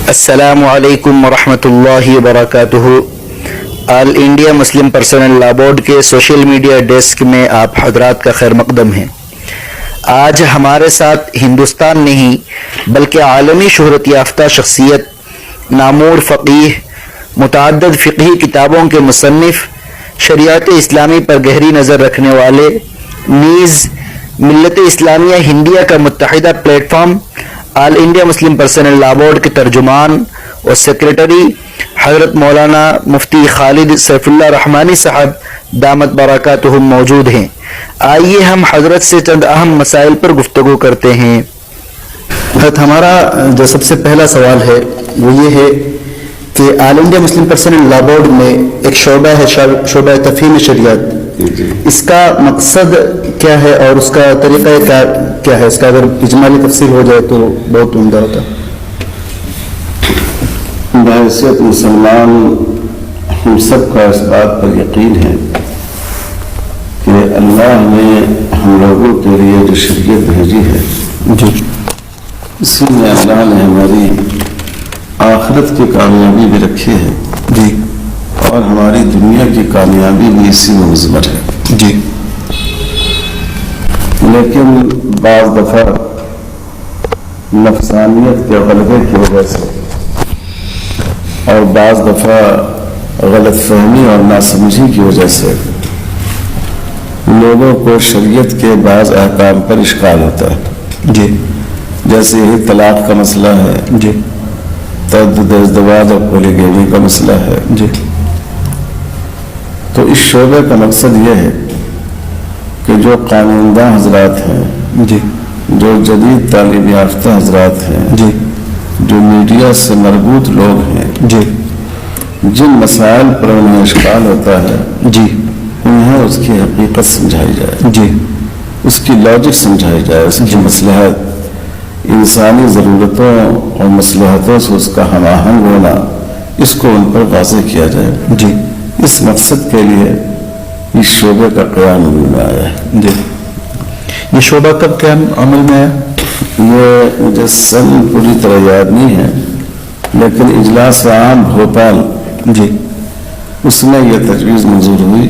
السلام علیکم ورحمۃ اللہ وبرکاتہ۔ آل انڈیا مسلم پرسنل لا بورڈ کے سوشل میڈیا ڈیسک میں آپ حضرات کا خیر مقدم ہے۔ آج ہمارے ساتھ ہندوستان نہیں بلکہ عالمی شہرت یافتہ شخصیت، نامور فقیہ، متعدد فقہی کتابوں کے مصنف، شریعت اسلامی پر گہری نظر رکھنے والے، نیز ملت اسلامیہ ہندیہ کا متحدہ پلیٹ فارم آل انڈیا مسلم پرسنل لا بورڈ کے ترجمان اور سیکریٹری حضرت مولانا مفتی خالد سیف اللہ رحمانی صاحب دامت برکاتہم موجود ہیں۔ آئیے ہم حضرت سے چند اہم مسائل پر گفتگو کرتے ہیں۔ حضرت، ہمارا جو سب سے پہلا سوال ہے وہ یہ ہے کہ آل انڈیا مسلم پرسنل لا بورڈ میں ایک شعبہ ہے، شعبہ تفہیم شریعت۔ اس کا مقصد کیا ہے اور اس کا طریقہ کیا ہے؟ اس کا اگر اجمالی تفصیل ہو جائے تو بہت عمدہ ہوتا۔ بحیثیت مسلمان ہم سب کا اس بات پر یقین ہے کہ اللہ نے ہم لوگوں کے لیے جو شریعت بھیجی ہے اسی میں اللہ نے ہماری آخرت کی کامیابی بھی رکھی ہے اور ہماری دنیا کی کامیابی بھی اسی میں مضمر ہے۔ لیکن بعض دفعہ نفسانیت کے غلبے کی وجہ سے اور بعض دفعہ غلط فہمی اور ناسمجھی کی وجہ سے لوگوں کو شریعت کے بعض احکام پر اشکال ہوتا ہے۔ جیسے یہی طلاق کا مسئلہ ہے، تعدد ازدواج اور پولیگیمی کا مسئلہ ہے۔ تو اس شعبے کا مقصد یہ ہے کہ جو قانوندہ حضرات ہیں، جو جدید تعلیم یافتہ حضرات ہیں، جو میڈیا سے مربوط لوگ ہیں، جن مسائل پر انہیں اشکال ہوتا ہے انہیں اس کی حقیقت سمجھائی جائے، اس کی لاجک سمجھائی جائے، اس کی مصلحت، انسانی ضرورتوں اور مصلحتوں سے اس کا ہم آہنگ ہونا، اس کو ان پر واضح کیا جائے۔ اس مقصد کے لیے اس شعبے کا قیام عمل میں آیا ہے۔ یہ شعبہ کب قیام عمل میں آیا؟ یہ مجھے سن پوری طرح یاد نہیں ہے، لیکن اجلاس عام بھوپال اس میں یہ تجویز منظور ہوئی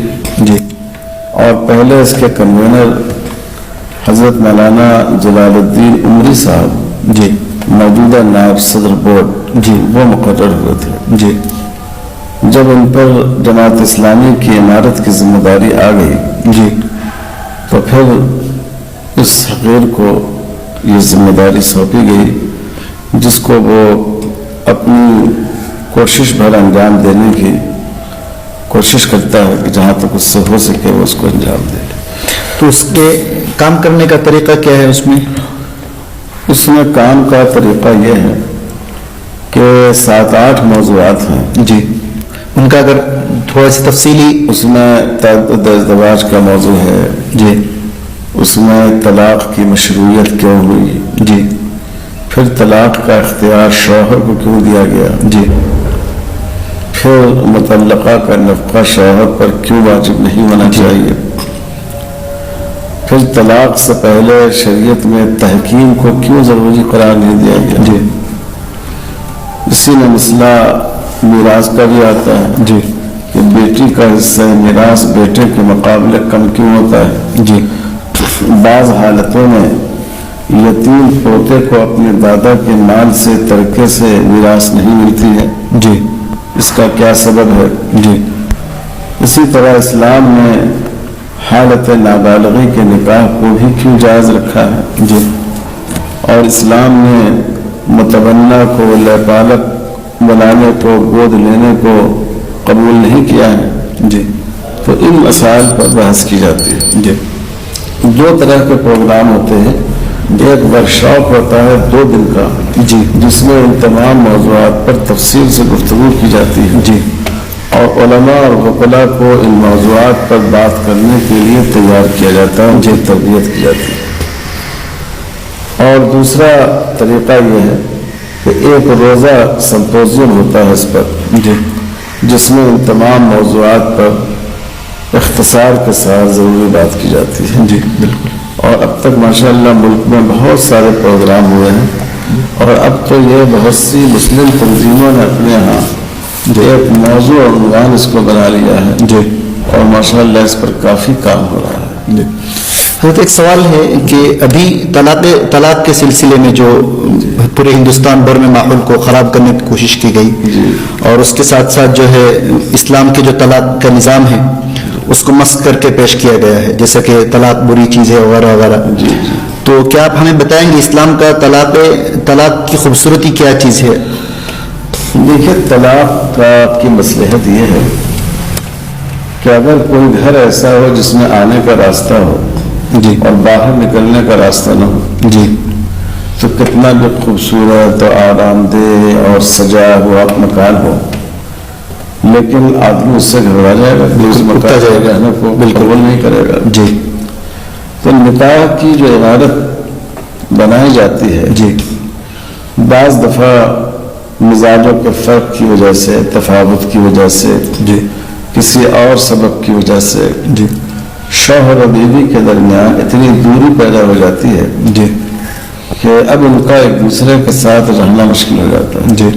اور پہلے اس کے کنوینر حضرت مولانا جلال الدین عمری صاحب موجودہ نائب صدر بورڈ وہ مقرر ہوئے تھے۔ جب ان پر جماعت اسلامی کی عمارت کی ذمہ داری آ گئی تو پھر اس حقیر کو یہ ذمہ داری سونپی گئی، جس کو وہ اپنی کوشش بھر انجام دینے کی کوشش کرتا ہے کہ جہاں تک اس سے ہو سکے وہ اس کو انجام دے۔ تو اس کے کام کرنے کا طریقہ کیا ہے؟ اس میں کام کا طریقہ یہ ہے کہ 7-8 موضوعات ہیں ان کا اگر تھوڑا سی تفصیلی، اس میں تعدد ازدواج کا موضوع ہے، اس میں طلاق کی مشروعیت کیوں ہوئی، پھر طلاق کا اختیار شوہر کو کیوں دیا گیا، پھر مطلقہ کا نفقہ شوہر پر کیوں واجب نہیں ہونا چاہیے، پھر طلاق سے پہلے شریعت میں تحکیم کو کیوں ضروری قرار نہیں دیا گیا۔ اسی میں مسئلہ میراث کا بھی آتا ہے کہ بیٹی کا حصہ میراث بیٹے کے مقابلے کم کیوں ہوتا ہے۔ بعض حالتوں میں یتیم پوتے کو اپنے دادا کے مال سے ترکے سے میراث نہیں ملتی ہے، اس کا کیا سبب ہے۔ اسی طرح اسلام نے حالت نابالغی کے نکاح کو بھی کیوں جائز رکھا ہے، اور اسلام نے متبنہ کو لیپالک بنانے کو، گود لینے کو قبول نہیں کیا ہے۔ تو ان مسائل پر بحث کی جاتی ہے۔ 2 طرح کے پروگرام ہوتے ہیں، ایک ورکشاپ ہوتا ہے 2 دن کا جس میں ان تمام موضوعات پر تفصیل سے گفتگو کی جاتی ہے اور علماء اور وکلاء کو ان موضوعات پر بات کرنے کے لیے تیار کیا جاتا ہے، ان کی تربیت کی جاتی ہے۔ اور دوسرا طریقہ یہ ہے کہ ایک روزہ سمپوزیم ہوتا ہے اس پر، جس میں ان تمام موضوعات پر اختصار کے ساتھ ضروری بات کی جاتی ہے۔ بالکل۔ اور اب تک ماشاءاللہ ملک میں بہت سارے پروگرام ہوئے ہیں اور اب تو یہ بہت سی مسلم تنظیموں نے اپنے یہاں ایک موضوع اور عنوان اس کو بنا لیا ہے جی اور ماشاءاللہ اس پر کافی کام ہو رہا ہے. جی حضرت ایک سوال ہے کہ ابھی طلاق کے سلسلے میں جو پورے ہندوستان بھر میں ماحول کو خراب کرنے کی کوشش کی گئی اور اس کے ساتھ ساتھ جو ہے اسلام کے جو طلاق کا نظام ہے اس کو مسخ کر کے پیش کیا گیا ہے، جیسا کہ طلاق بری چیز ہے وغیرہ وغیرہ. تو کیا آپ ہمیں بتائیں گے اسلام کا طلاق کی خوبصورتی کیا چیز ہے؟ دیکھیے طلاق کی مصلحت یہ ہے کہ اگر کوئی گھر ایسا ہو جس میں آنے کا راستہ ہو جی اور باہر نکلنے کا راستہ نہ ہو جی تو کتنا بھی خوبصورت اور آرام دہ اور سجا ہوا مکان ہو لیکن آدمی اس سے گھبرا جائے گا، اس مکان جائے گا، رہنے کو بالکل قبول نہیں کرے گا. جی تو نکاح کی جو عمارت بنائی جاتی ہے جی بعض دفعہ مزاجوں کے فرق کی وجہ سے، تفاوت کی وجہ سے، جی کسی اور سبب کی وجہ سے جی شوہر اور بیوی کے درمیان اتنی دوری پیدا ہو جاتی ہے جی کہ اب ان کا ایک دوسرے کے ساتھ رہنا مشکل ہو جاتا ہے. جی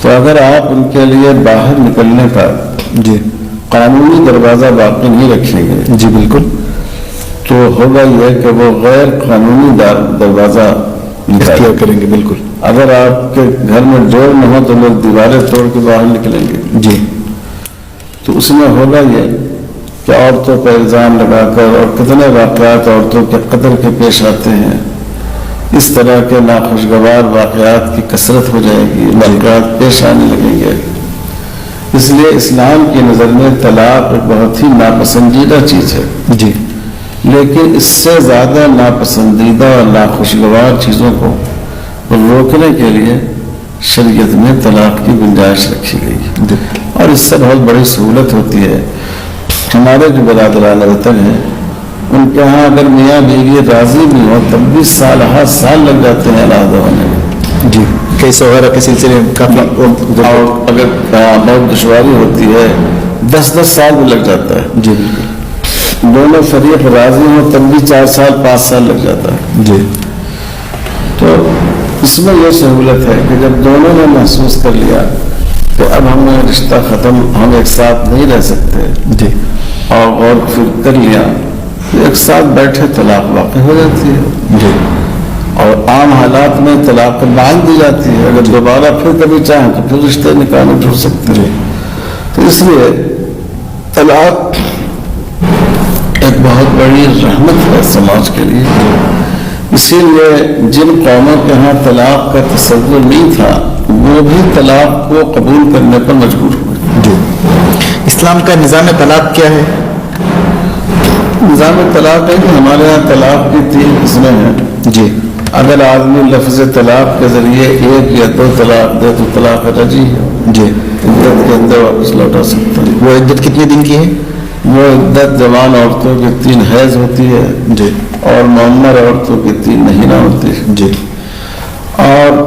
تو اگر آپ ان کے لیے باہر نکلنے کا جی قانونی دروازہ باقی نہیں رکھیں گے جی بالکل تو ہوگا یہ کہ وہ غیر قانونی دروازہ اختیار کریں گے. بالکل اگر آپ کے گھر میں ڈور نہ ہو تو لوگ دیواریں توڑ کے باہر نکلیں گے. جی تو اس میں ہوگا یہ کہ عورتوں پر الزام لگا کر اور کتنے واقعات عورتوں کے قتل کے پیش آتے ہیں، اس طرح کے ناخوشگوار واقعات کی کثرت ہو جائے گی، واقعات پیش آنے لگیں گے. اس لیے اسلام کی نظر میں طلاق ایک بہت ہی ناپسندیدہ چیز ہے. جی لیکن اس سے زیادہ ناپسندیدہ اور ناخوشگوار چیزوں کو روکنے کے لیے شریعت میں طلاق کی گنجائش رکھی گئی ہے اور اس سے بہت بڑی سہولت ہوتی ہے. ہمارے جو برادران وطن ہیں ان کے ہاں اگر میاں بیوی راضی بھی ہو تب بھی سال لگ جاتے ہیں علیحدہ ہونے میں. جی کیس وغیرہ کے سلسلے میں کافی اور اگر بہت دشواری ہوتی ہے 10 سال بھی لگ جاتا ہے. جی بالکل دونوں فریق راضی ہوں تب بھی 4 سال 5 سال لگ جاتا ہے. جی تو اس میں یہ سہولت ہے کہ جب دونوں نے محسوس کر لیا کہ اب ہمیں رشتہ ختم، ہم ایک ساتھ نہیں رہ سکتے جی اور غور فکر کر لیا تو ایک ساتھ بیٹھے طلاق واقع ہو جاتی ہے. جی اور عام حالات میں طلاق باندھ دی جاتی ہے. اگر دوبارہ پھر کبھی چاہیں تو پھر رشتے نکاح میں ٹوٹ سکتے ہیں. تو اس لیے طلاق ایک بہت بڑی رحمت ہے سماج کے لیے. اسی لیے جن قوموں کے ہاں طلاق کا تصور نہیں تھا وہ بھی طلاق کو قبول کرنے پر مجبور ہوئے. جی اسلام کا نظام طلاق کیا ہے؟ نظام طلاق ہے کہ ہمارے یہاں طلاق کی 3 قسمیں ہیں. جی اگر آدمی لفظ طلاق کے ذریعے 1 یا 2 طلاق دے تو طلاق رجعی ہے. جی عدت کے اندر واپس لوٹا سکتا ہے. وہ عدت کتنے دن کی ہے؟ وہ عدت جوان عورتوں کی 3 حیض ہوتی ہے جی اور معمر عورتوں کی 3 مہینہ ہوتی ہے. جی اور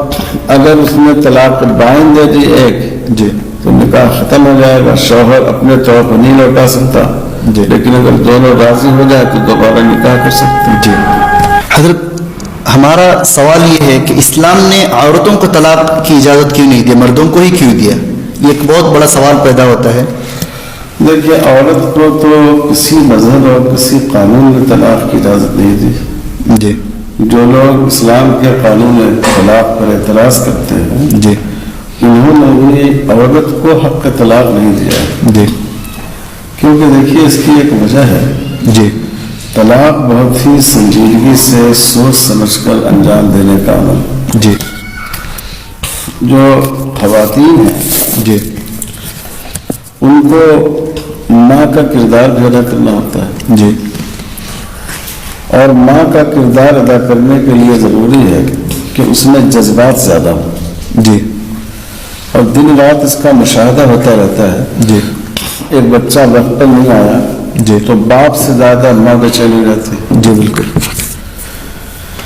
اگر اس نے طلاق بائن دے دی 1 جی تو نکاح ختم ہو جائے گا. شوہر اپنے طور پر نہیں لوٹا سکتا جی لیکن اگر دونوں راضی ہو جائے تو دوبارہ نکاح کر سکتے ہیں. جی حضرت ہمارا سوال یہ ہے کہ اسلام نے عورتوں کو طلاق کی اجازت کیوں نہیں دی، مردوں کو ہی کیوں دیا؟ یہ ایک بہت بڑا سوال پیدا ہوتا ہے. دیکھیے عورت کو تو کسی مذہب اور کسی قانون نے طلاق کی اجازت نہیں دی. جی جو لوگ اسلام کے قانون طلاق پر اعتراض کرتے ہیں جی انہوں نے بھی عورت کو حق طلاق نہیں دیا. جی کیونکہ دیکھیے اس کی ایک وجہ ہے. جی طلاق بہت ہی سنجیدگی سے سوچ سمجھ کر انجام دینے کا عمل. جی جو خواتین ہیں جی ان کو ماں کا کردار بھی ادا کرنا ہوتا ہے. جی اور ماں کا کردار ادا کرنے کے لیے ضروری ہے کہ اس میں جذبات زیادہ ہوں. جی اور دن رات اس کا مشاہدہ ہوتا رہتا ہے. جی ایک بچہ وقت پر نہیں آیا جی تو باپ سے زیادہ ماں بے چینی رہتی. جی بالکل.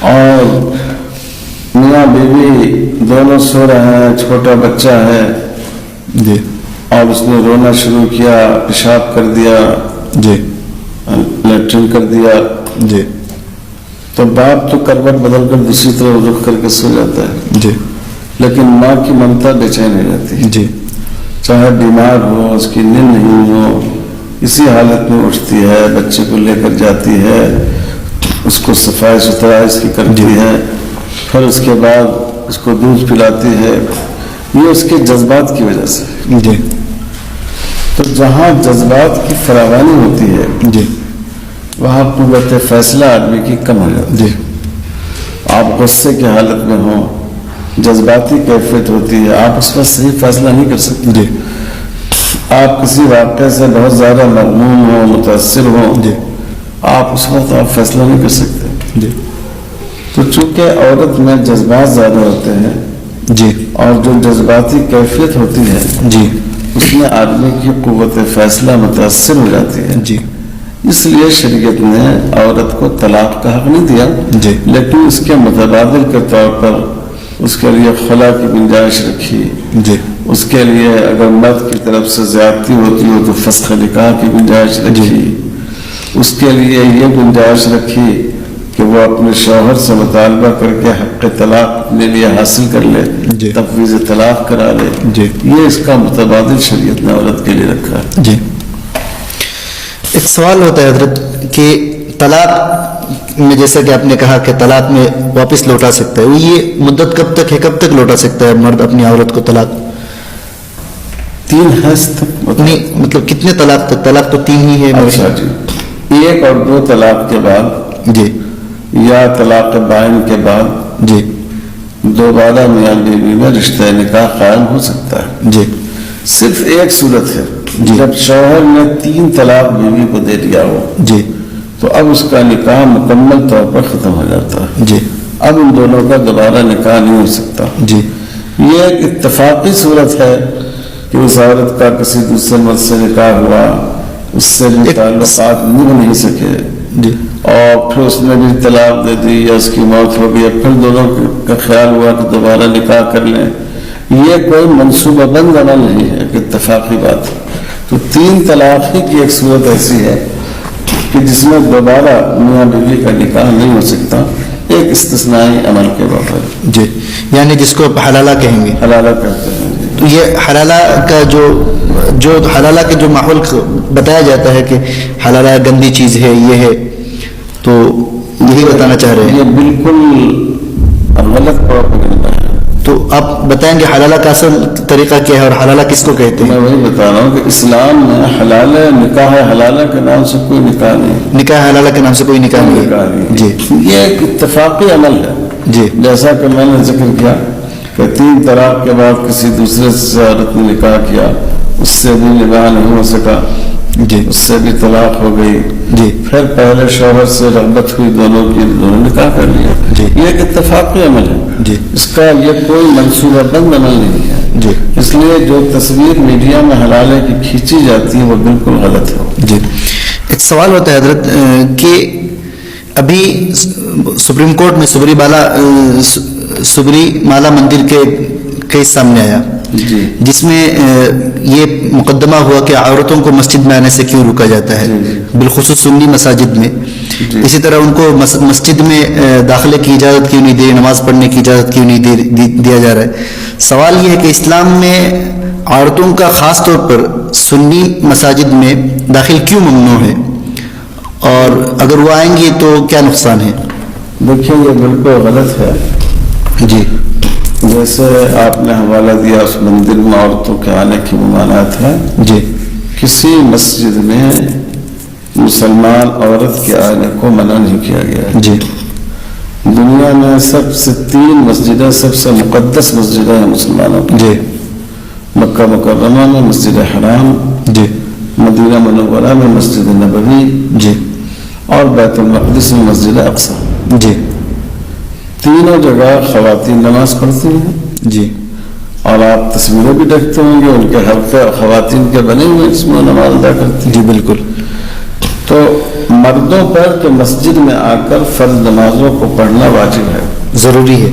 اور میاں بیوی دونوں سو رہے ہیں، چھوٹا بچہ ہے جی اور اس نے رونا شروع کیا، پیشاب کر دیا، جی لیٹرن کر دیا، جی تو باپ تو کروٹ بدل کر دوسری طرف رخ کر کے سو جاتا ہے، جی لیکن ماں کی ممتا بے چین ہو جاتی، جی چاہے بیمار ہو، اس کی نیند نہیں ہو، اسی حالت میں اٹھتی ہے، بچے کو لے کر جاتی ہے، اس کو صفائی ستھرائی اس کی کرتی ہے، پھر اس کے بعد اس کو دودھ پلاتی ہے، یہ اس کے جذبات کی وجہ سے۔ جی تو جہاں جذبات کی فراوانی ہوتی ہے جی وہاں قوت فیصلہ آدمی کی کم ہو جاتی ہے۔ جی آپ غصے کی حالت میں ہوں، جذباتی کیفیت ہوتی ہے، آپ اس وقت صحیح فیصلہ نہیں کر سکتے۔ جی آپ کسی واقعے سے بہت زیادہ مغموم ہوں، متاثر ہوں، جی آپ اس وقت آپ فیصلہ نہیں کر سکتے۔ جی تو چونکہ عورت میں جذبات زیادہ ہوتے ہیں جی اور جو جذباتی کیفیت ہوتی ہے جی اس میں آدمی کی قوت فیصلہ متاثر ہو جاتی ہے، جی اس لیے شریعت نے عورت کو طلاق کا حق نہیں دیا، جی لیکن اس کے متبادل کے طور پر اس کے لیے خلا کی گنجائش رکھی، جی اس کے لیے اگر مرد کی طرف سے زیادتی ہوتی ہو تو فسخ نکاح کی گنجائش رکھی، اس کے لیے یہ گنجائش رکھی کہ وہ اپنے شوہر سے مطالبہ کر کے حق طلاق اپنے لیے حاصل کر لے، جی تفویض طلاق کرا لے، جی یہ اس کا متبادل شریعت نے عورت کے لیے رکھا ہے۔ جی ایک سوال ہوتا ہے حضرت کہ طلاق میں جیسا کہ آپ نے کہا کہ طلاق میں واپس لوٹا سکتا ہے، وہ یہ مدت کب تک ہے، کب تک لوٹا سکتا ہے مرد اپنی عورت کو طلاق؟ 3 حیض تک نہیں مطلب کتنے طلاق تک؟ طلاق تو 3 ہی ہے۔ اچھا جی، 1 اور 2 طلاق کے بعد جی یا طلاق بائن کے بعد جی دوبارہ میاں بیوی میں رشتہ نکاح قائم ہو سکتا ہے۔ جی صرف ایک صورت ہے، جب شوہر نے 3 طلاق بیوی کو دے دیا ہو جی تو اب اس کا نکاح مکمل طور پر ختم ہو جاتا ہے، جی اب ان دونوں کا دوبارہ نکاح نہیں ہو سکتا۔ جی یہ ایک اتفاقی صورت ہے کہ اس عورت کا کسی دوسرے مرد سے نکاح ہوا، اس سے بھی تعلقات نبھ نہیں سکے جی اور پھر اس نے بھی طلاق دے دی یا اس کی موت ہو گئی، پھر دونوں کا خیال ہوا کہ دوبارہ نکاح کر لیں، یہ کوئی منصوبہ بند عمل نہیں ہے، ایک اتفاقی بات ہے۔ تو 3 طلاق ہی کی ایک صورت ایسی ہے کہ جس میں دوبارہ میاں بیوی کا نکاح نہیں ہو سکتا، ایک استثنائی عمل کے بغیر، جی یعنی جس کو حلالہ کہیں گے۔ حلالہ کہتے ہیں۔ تو یہ حلالہ کا جو حلالہ کے جو ماحول بتایا جاتا ہے کہ حلالہ گندی چیز ہے، یہ ہے، تو یہی بتانا چاہ رہے ہیں؟ یہ بالکل غلط پروپیگنڈا ہے۔ تو آپ بتائیں گے حلالہ کا اصل طریقہ کیا ہے اور حلالہ کس کو کہتے میں ہیں؟ وہی بتا رہا ہوں کہ اسلام میں حلال نکاح حلالہ کے نام سے کوئی نکاح نہیں، نکاح حلالہ کے نام سے کوئی نکاح نہیں نکاح ہے۔ نہیں، جی یہ ایک اتفاقی عمل ہے۔ جی جیسا کہ میں نے ذکر کیا کہ 3 طلاق کے بعد کسی دوسرے سے عورت نے نکاح کیا، اس سے بھی نکاح نہیں ہو سکا، جی اس سے بھی طلاق ہو گئی، جی پھر پہلے شوہر سے رغبت ہوئی دونوں کی، دونوں نے نکاح کر لیا، جی یہ ایک اتفاقی عمل ہے، جی اس کا یہ کوئی منصوبہ بند عمل نہیں ہے۔ جی اس لیے جو تصویر میڈیا میں حلالے کی کھینچی جاتی ہے وہ بالکل غلط ہے۔ جی ایک سوال ہوتا ہے حضرت کہ ابھی سپریم کورٹ میں سبری مالا مندر کے کیس سامنے آیا، جی جس میں یہ مقدمہ ہوا کہ عورتوں کو مسجد میں آنے سے کیوں روکا جاتا ہے، بالخصوص سنی مساجد میں۔ اسی طرح ان کو مسجد میں داخلے کی اجازت کیوں نہیں دی، نماز پڑھنے کی اجازت کیوں نہیں دیا جا رہا ہے۔ سوال یہ ہے کہ اسلام میں عورتوں کا خاص طور پر سنی مساجد میں داخل کیوں ممنوع ہے، اور اگر وہ آئیں گی تو کیا نقصان ہے؟ دیکھیے یہ بالکل غلط ہے۔ جی جیسے آپ نے حوالہ دیا اس مندر میں عورتوں کے آنے کی ممانعت ہے، جی کسی مسجد میں مسلمان عورت کے آنے کو منع نہیں کیا گیا ہے۔ جی دنیا میں سب سے 3 مسجدیں سب سے مقدس مسجدیں ہیں مسلمانوں کی، جی مکہ مکرمہ میں مسجد حرام، جی مدینہ منورہ میں مسجد نبوی، جی اور بیت المقدس میں مسجد اقصی۔ جی تینوں جگہ خواتین نماز پڑھتی ہیں، جی اور آپ تصویریں بھی دیکھتے ہوں گے ان کے حلقے خواتین کے بنے ہوئے اس میں نماز ادا کرتی ہیں۔ جی بالکل۔ تو مردوں پر تو مسجد میں آ کر فرض نمازوں کو پڑھنا واجب ہے، ضروری ہے۔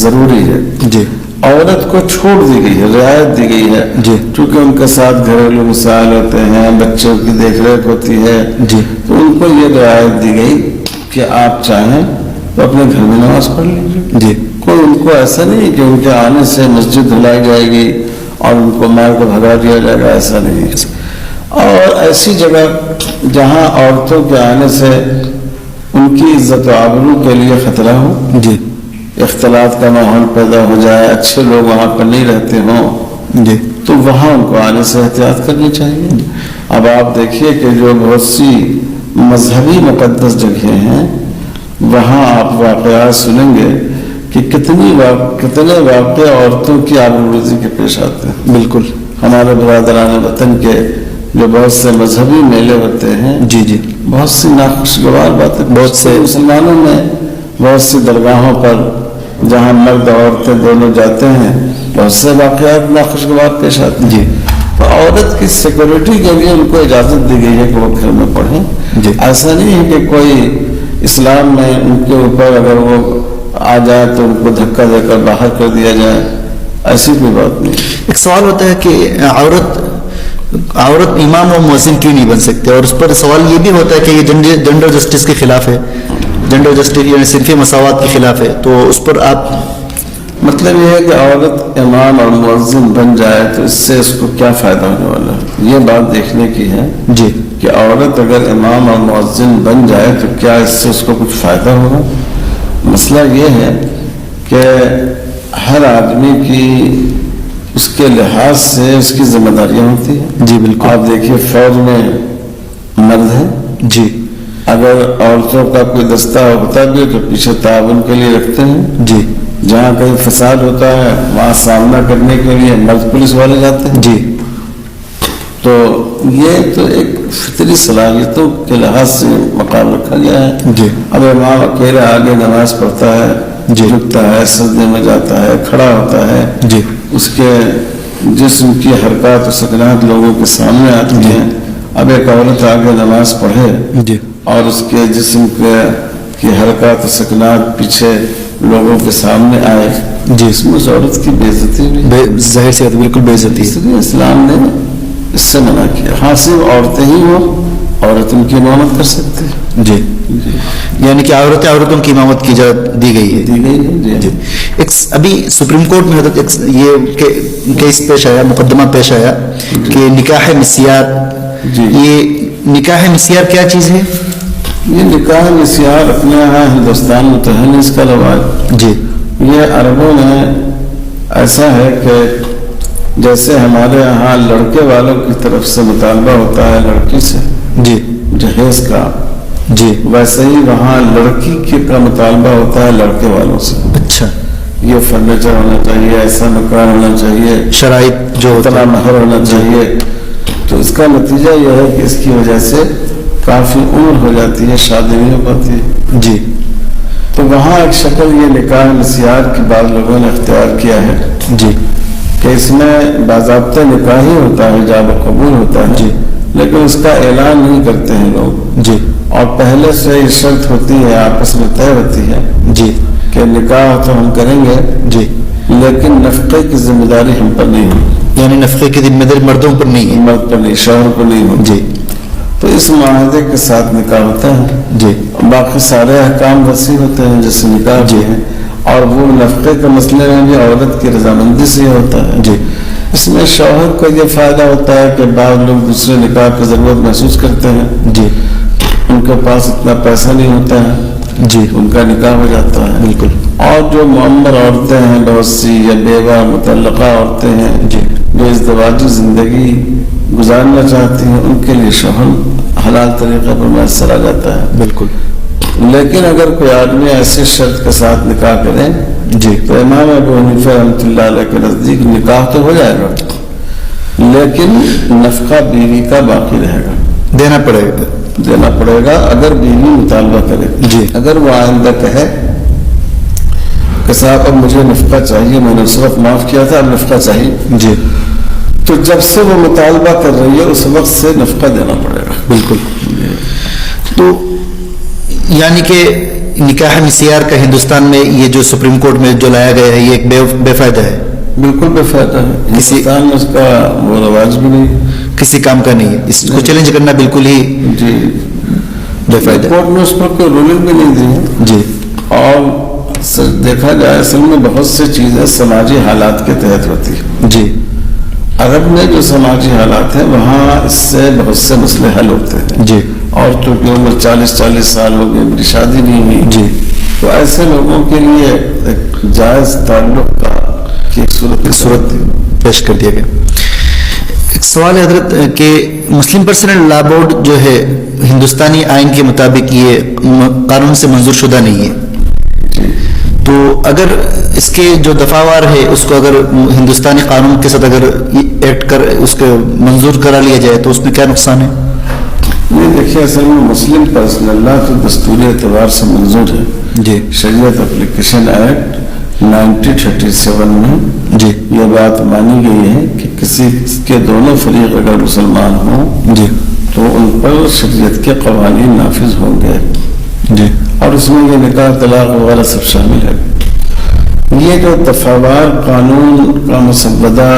ضروری ہے۔ جی عورت کو چھوڑ دی گئی ہے، رعایت دی گئی ہے، جی کیونکہ ان کے ساتھ گھریلو مسائل ہوتے ہیں، بچوں کی دیکھ ریکھ ہوتی ہے، جی تو ان کو یہ رعایت دی گئی کہ آپ چاہیں تو اپنے گھر میں نماز پڑھ لیجیے. جی کوئی ان کو ایسا نہیں کہ ان کے آنے سے مسجد دھلائی جائے گی اور ان کو مار کو بھگا دیا جائے گا، ایسا نہیں ہے. اور ایسی جگہ جہاں عورتوں کے آنے سے ان کی عزت و آبرو کے لیے خطرہ ہو، جی اختلاط کا ماحول پیدا ہو جائے، اچھے لوگ وہاں پر نہیں رہتے ہوں، جی تو وہاں ان کو آنے سے احتیاط کرنی چاہیے. اب آپ دیکھیے کہ جو بہت سی مذہبی مقدس جگہیں ہیں وہاں آپ واقعات سنیں گے کہ کتنے واقع عورتوں کی آبروریزی کے پیش آتے ہیں. بالکل. ہمارے برادران وطن کے جو بہت سے مذہبی میلے ہوتے ہیں، جی جی بہت سی ناخوشگوار باتیں، بہت سے مسلمانوں میں بہت سی درگاہوں پر جہاں مرد عورتیں دونوں جاتے ہیں بہت سے واقعات ناخوشگوار پیش آتے ہیں. جی تو عورت کی سیکورٹی کے لیے ان کو اجازت دی گئی ہے کہ وہ گھر میں پڑھیں. جی ایسا نہیں ہے کہ کوئی اسلام میں ان کے اوپر اگر وہ آ جائے تو ان کو دھکا دے کر باہر کر دیا جائے، ایسی کوئی بات نہیں. ایک سوال ہوتا ہے کہ عورت امام و مؤذن کیوں نہیں بن سکتے، اور اس پر سوال یہ بھی ہوتا ہے کہ یہ جنڈر جسٹس کے خلاف ہے، جنڈر جسٹس یعنی صنفی مساوات کے خلاف ہے. تو اس پر آپ مطلب یہ ہے کہ عورت امام اور مؤذن بن جائے تو اس سے اس کو کیا فائدہ ہونے والا ہے، یہ بات دیکھنے کی ہے. جی کہ عورت اگر امام اور مؤذن بن جائے تو کیا اس سے اس کو کچھ فائدہ ہوگا. مسئلہ یہ ہے کہ ہر آدمی کی اس کے لحاظ سے اس کی ذمہ داریاں ہوتی ہیں. جی بالکل. آپ دیکھیے فوج میں مرد ہے، جی اگر عورتوں کا کوئی دستہ ہوتا بھی تو پیچھے تعاون کے لیے رکھتے ہیں. جی جہاں کہیں فساد ہوتا ہے وہاں سامنا کرنے کے لیے مرد پولیس والے جاتے ہیں. جی تو یہ تو ایک فطری صلاحیتوں کے لحاظ سے مقام رکھا گیا ہے. جی اب امام اکیلے آگے نماز پڑھتا ہے، جی جھکتا ہے، سجدے میں جاتا ہے، کھڑا ہوتا ہے، جی اس کے جسم کی حرکات و سکنات لوگوں کے سامنے آتی ہیں. اب ایک عورت آگے نماز پڑھے جی اور اس کے جسم کی حرکات و سکنات پیچھے لوگوں کے سامنے آئے، جی اس میں اس عورت کی بے عزتی بھی، ظاہر سی بات ہے، بالکل بے عزتی اس لیے اسلام نے اس سے منع کیا. ہاں صرف عورتیں ہی ہوں، عورت ان کی امامت کر سکتے ہیں. جی یعنی کہ عورتوں کی امامت کی اجازت دی گئی ہے. دی گئی ہے. جی ایک ابھی سپریم کورٹ میں حضرت یہ کیس پیش آیا، مقدمہ پیش آیا کہ نکاح مسیار. جی یہ نکاح مسیار کیا چیز ہے؟ یہ نکاح مسیار اپنے یہاں ہندوستان میں تو ہے نہیں اس کا رواج. جی یہ عربوں میں ایسا ہے کہ جیسے ہمارے یہاں لڑکے والوں کی طرف سے مطالبہ ہوتا ہے لڑکی سے جی جہیز کا، جی ویسے ہی وہاں لڑکی کا مطالبہ ہوتا ہے لڑکے والوں سے. اچھا. یہ فرنیچر ہونا چاہیے، ایسا مکان ہونا چاہیے، شرائط جو اتنا مہر ہونا چاہیے. تو اس کا نتیجہ یہ ہے کہ اس کی وجہ سے کافی عمر ہو جاتی ہے، شادی نہیں ہو پاتی ہے. جی تو وہاں ایک شکل یہ نکاح مسیار کی بعض لوگوں نے اختیار کیا ہے جی کہ اس میں باضابطہ نکاح ہی ہوتا ہے، جاب قبول ہوتا ہے. جی لیکن اس کا اعلان نہیں کرتے ہیں لوگ. جی اور پہلے سے یہ شرط ہوتی ہے، آپس میں طے ہوتی ہے جی کہ نکاح تو ہم کریں گے جی لیکن نفقے کی ذمہ داری ہم پر نہیں ہوگی. یعنی نفقے کی ذمہ داری مردوں پر نہیں ہے. مرد پر نہیں، شوہر پر نہیں ہوگی. جی تو اس معاہدے کے ساتھ نکاح ہوتا ہے. جی باقی سارے احکام وسیع ہوتے ہیں جیسے نکاح جی ہیں، اور وہ نفقے کے مسئلے میں بھی عورت کی رضامندی سے ہی ہوتا ہے. جی اس میں شوہر کو یہ فائدہ ہوتا ہے کہ بعض لوگ دوسرے نکاح کی ضرورت محسوس کرتے ہیں، جی ان کے پاس اتنا پیسہ نہیں ہوتا ہے، جی ان کا نکاح ہو جاتا ہے. بالکل. اور جو معمر عورتیں ہیں بہت سی، یا بیوہ مطلقہ عورتیں ہیں جی جو ازدواجی زندگی گزارنا چاہتی ہیں، ان کے لیے شوہر حلال طریقے پر میسر آ جاتا ہے. بالکل. لیکن اگر کوئی آدمی ایسے شرط کے ساتھ نکاح کرے جی تو امام ابو حنیفہ رحمۃ اللہ علیہ کے نزدیک نکاح تو ہو جائے گا لیکن نفقہ بیوی کا باقی رہے گا، دینا پڑے گا اگر بیوی مطالبہ کرے. جی اگر وہ آئندہ کہے کہ صاحب اب مجھے نفقہ چاہیے، میں نے اس وقت معاف کیا تھا، اب نفقہ چاہیے، جی تو جب سے وہ مطالبہ کر رہی ہے اس وقت سے نفقہ دینا پڑے گا. بالکل. تو یعنی کہ نکاح مسیار کا ہندوستان میں یہ جو سپریم کورٹ میں جو لایا گیا ہے یہ ایک بے فائدہ ہے. بالکل بے فائدہ ہے. ہندوستان میں اس کا وہ رواج بھی نہیں، کسی کام کا نہیں ہے. اس کو چیلنج کرنا بالکل ہی جی بے فائدہ. کورٹ نے اس پر کوئی رولنگ بھی نہیں دی ہے. جی اور دیکھا جائے اصل میں بہت سی چیزیں سماجی حالات کے تحت ہوتی ہیں. جی. عرب میں جو سماجی حالات ہیں وہاں اس سے بہت سے مسئلے حل ہوتے ہیں. جی. عورتوں کی عمر 40 سال ہو گئی, میری شادی نہیں ہوئی. جی. تو ایسے لوگوں کے لیے ایک جائز تعلق کا کی صورت پیش کر دیا گیا. ایک سوال ہے حضرت کہ مسلم پرسنل لا بورڈ جو ہے ہندوستانی آئین کے مطابق یہ قانون سے منظور شدہ نہیں ہے. تو اگر اس کے جو دفعہ ہے اس کو اگر ہندوستانی قانون کے ساتھ اگر ایڈ کر اس کو منظور کرا لیا جائے تو اس میں کیا نقصان ہے؟ یہ دیکھیے اصل میں مسلم پرسنل لا تو دستوری اعتبار سے منظور ہے. جی. شریعت اپلیکیشن ایکٹ 1937 میں جی یہ بات مانی گئی ہے کہ کسی کے دونوں فریق اگر مسلمان ہوں جی تو ان پر شریعت کے قوانین نافذ ہوں گے. جی. اور اس میں یہ نکاح طلاق وغیرہ سب شامل ہے. یہ جو دفعوار قانون کا مسودہ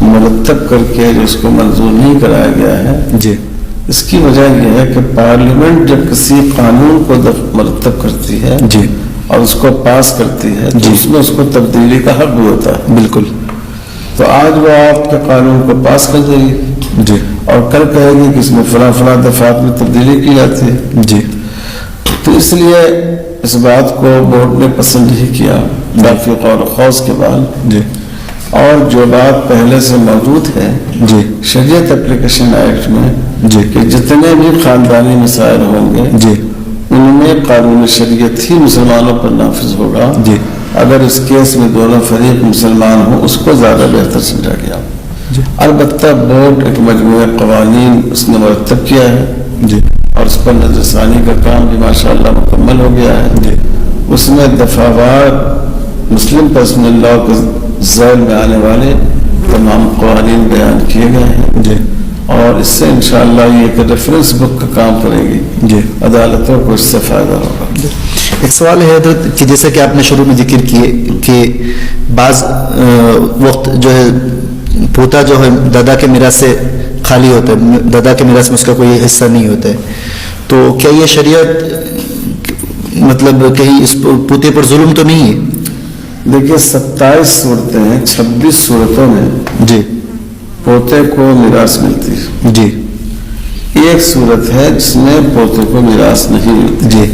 مرتب کر کے جس کو منظور نہیں کرایا گیا ہے, جی اس کی وجہ یہ ہے کہ پارلیمنٹ جب کسی قانون کو مرتب کرتی ہے جی اور اس کو پاس کرتی ہے تو جی اس میں اس کو تبدیلی کا حق بھی ہوتا ہے. بالکل. تو آج وہ آپ کے قانون کو پاس کر دے گی جی اور کل کہے گی کہ اس میں فلاں دفعات میں تبدیلی کی جاتی ہے. جی. تو اس لیے اس بات کو بورڈ نے پسند نہیں کیا کافی غور و خوض کے بعد. جی. اور جو بات پہلے سے موجود ہے جی شریعت اپلیکیشن ایکٹ میں جی کہ جتنے بھی خاندانی مسائل ہوں گے جی ان میں قانون شریعت ہی مسلمانوں پر نافذ ہوگا. جی. اگر اس کیس میں دونوں فریق مسلمان ہوں اس کو زیادہ بہتر سمجھا گیا. جی. البتہ بورڈ ایک مجموعہ قوانین اس نے مرتب کیا ہے جی اور اس پر نظر ثانی کا کام بھی ماشاءاللہ مکمل ہو گیا ہے. جی. اس میں دفعوار مسلم پرسنل لا کے ذیل میں آنے والے تمام قوانین بیان کیے گئے ہیں. جی. اور اس سے انشاءاللہ یہ ایک ریفرنس بک کا کام کرے گی. جی. عدالتوں کو اس سے فائدہ ہوگا. ایک سوال ہے حضرت کہ جیسا کہ آپ نے شروع میں ذکر کیے کہ بعض وقت جو ہے پوتا جو ہے دادا کے میراث سے خالی ہوتا ہے, دادا کے میراث میں اس کا کوئی حصہ نہیں ہوتا ہے. تو کیا یہ شریعت مطلب کہیں اس پوتے پر ظلم تو نہیں ہے؟ دیکھیے 27 صورتیں ہیں, 26 صورتوں میں جی پوتے کو میراث ملتی ہے. جی. ایک صورت ہے جس میں پوتے کو میراث نہیں ملتی. جی.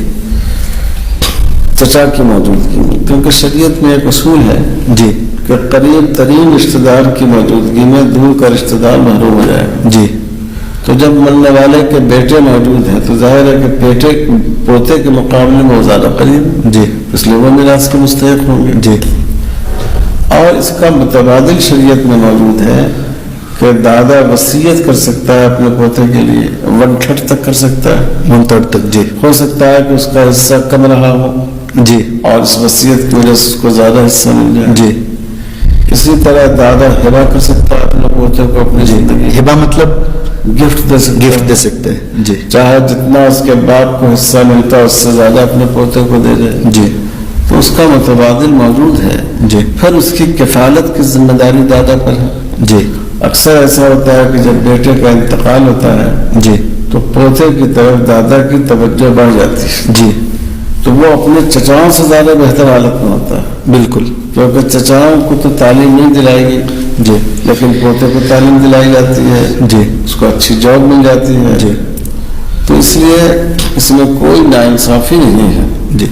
چچا کی موجودگی میں, کیونکہ شریعت میں ایک اصول ہے جی کہ قریب ترین رشتہ دار کی موجودگی میں دور کا رشتہ دار محروم ہو جائے گا. جی. تو جب ملنے والے کے بیٹے موجود ہیں تو ظاہر ہے کہ پوتے کے مقابلے میں وہ زیادہ قریب, جی اس لیے وہ میراث کے مستحق ہوں گے. جی. اور اس کا متبادل شریعت میں موجود ہے کہ دادا وصیت کر سکتا ہے اپنے پوتے کے لیے 1/3 تک کر سکتا ہے. 1/3 تک. جی. ہو سکتا ہے کہ اس کا حصہ کم رہا ہو جی. اور اس وصیت کی وجہ سے اس کو زیادہ حصہ مل جائے. جی. اسی طرح دادا ہبہ کر سکتا ہے اپنے پوتے کو اپنی زندگی ہبہ مطلب گفٹ دے سکتا گفٹ دے سکتے ہیں. جی. چاہے جتنا اس کے باپ کو حصہ ملتا ہے اس سے زیادہ اپنے پوتے کو دے دے. جی. تو اس کا متبادل موجود ہے. جی. پھر اس کی کفالت کی ذمہ داری دادا پر ہے. جی. اکثر ایسا ہوتا ہے کہ جب بیٹے کا انتقال ہوتا ہے جی. تو پوتے کی طرف دادا کی توجہ بڑھ جاتی ہے. جی. تو وہ اپنے چچاؤں سے زیادہ بہتر حالت میں ہوتا ہے, بالکل, کیونکہ چچاؤں کو تو تعلیم نہیں دلائے گی جی, لیکن پوتے کو تعلیم دلائی جاتی ہے, جی, اس کو اچھی جاب مل جاتی ہے, جی. تو اس لیے اس میں کوئی ناانصافی نہیں ہے. جی.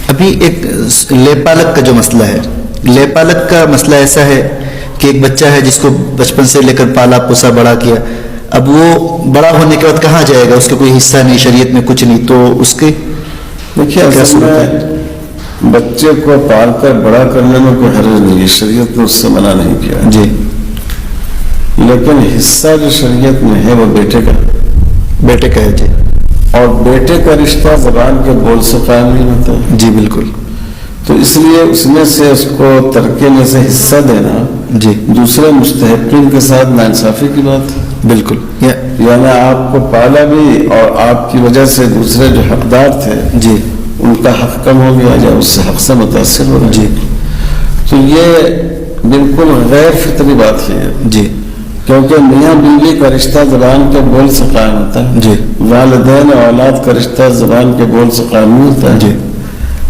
ابھی ایک لے پالک کا جو مسئلہ ہے, لے پالک کا مسئلہ ایسا ہے کہ ایک بچہ ہے جس کو بچپن سے لے کر پالا پوسا بڑا کیا, اب وہ بڑا ہونے کے بعد کہاں جائے گا, اس کا کوئی حصہ نہیں, شریعت میں کچھ نہیں, تو اس کے دیکھیے اصل میں بچے کو پال کر بڑا کرنے میں کوئی حرج نہیں ہے, شریعت نے اس سے منع نہیں کیا. جی. لیکن حصہ جو شریعت میں ہے وہ بیٹے کا ہے. جی. اور بیٹے کا رشتہ زبان کے بول سے قائم نہیں ہوتا. جی بالکل. تو اس لیے اس میں سے اس کو ترکے میں سے حصہ دینا جی دوسرے مستحقین کے ساتھ ناانصافی کی بات ہے. بالکل. یعنی آپ کو پالا بھی اور آپ کی وجہ سے دوسرے جو حقدار تھے جی ان کا حق کم ہو گیا یا اس سے حق سے متاثر ہو گیا. جی. تو یہ بالکل غیر فطری بات ہے. جی. کیونکہ میاں بیوی کا رشتہ زبان کے بول سے قائم ہوتا ہے. جی. والدین اولاد کا رشتہ زبان کے بول سے قائم نہیں ہوتا ہے. جی.